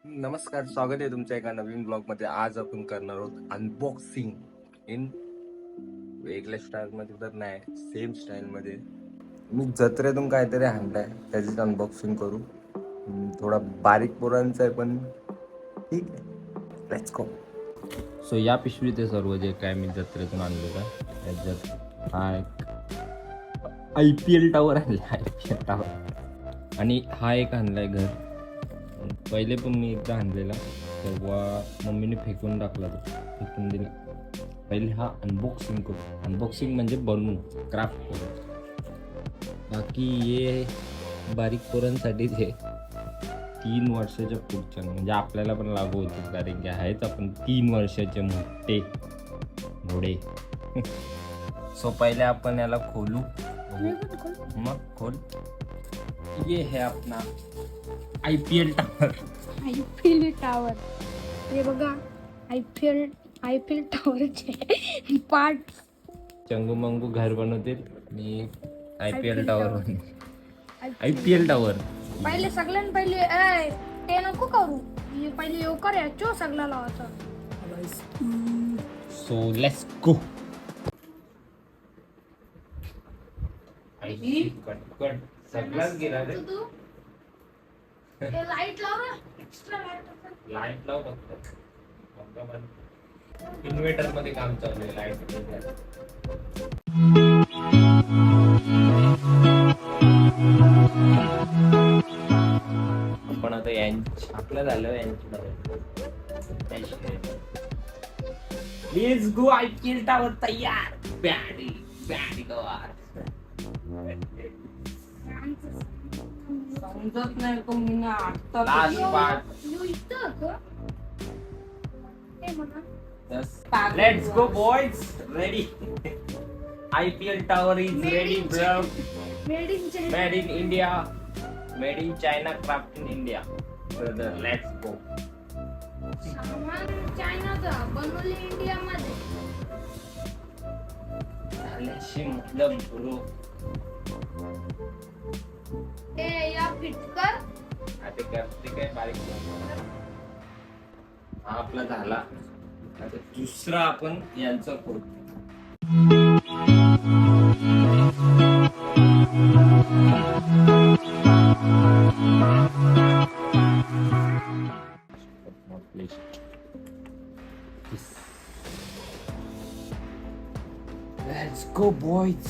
नमस्कार, स्वागत आहे तुमच्या एका नवीन ब्लॉग मध्ये. आज आपण करणार आहोत अनबॉक्सिंग इन वेगळ्या स्टाईल मध्ये तर नाही, सेम स्टाईल मध्ये. मी जत्रेतून काहीतरी आणलाय त्याचीच अनबॉक्सिंग करू. थोडा बारीक पोरांचा आहे पण ठीक आहे, लेट्स गो. सो या पिशवीत आहे सर्व जे काय मी जत्रेतून आणलेलं. त्याच्यात हा एक IPL टावर आणला, IPL टावर. आणि हा एक आणलाय घर. पहिले पण मी एकदा आणलेला, तेव्हा मम्मीने फेकून टाकला, तो फेकून दिला. पहिले हा अनबॉक्सिंग करू. अनबॉक्सिंग म्हणजे बनवून क्राफ्ट करू. बाकी ये बारीक पोरांसाठीच आहे, 3 वर्षाच्या पुढच्या, म्हणजे आपल्याला पण लागू होते, कारण की आहेत आपण 3 वर्षाचे मोठे घोडे. सो पहिले आपण याला खोलू. मग खोल. ये है अपना IPL टावर. IPL टावर, हे बघा. IPL टावरचे पार्ट. चंगू मंगू घर बनवतील आणि IPL टावर टावर. बनवेल. IPL टावर पहिले सगळ्यां पहिले ते नको करू. हे पहिले योकर याचो सगळा लावायचा. So let's go. सगळ्याच गेला रे. लाईट लाव ना, एक्स्ट्रा लाईट. लाईट लाव फक्त. इन्व्हर्टर मध्ये काम चालू आहे लाईट. आपण आता आपलं झालं प्लीज गो. IPL टावर तयार. बॅडी बॅडी गवार. समजत नाही तो मी आता लास्ट पार्ट. यू इथं का? हे म्हणा. Let's go boys. Ready. IPL tower is ready bro. Made in China. Made in India. Made in China. Craft in India. Brother, let's go. सामान चायनाचा, बनवले इंडिया मध्ये. झाल्याशी मतलब bro. ए या फिट कर. आता करते काय बारीक. हा आपला झाला. आता दुसरा आपण यांचा करू. Let's go boys.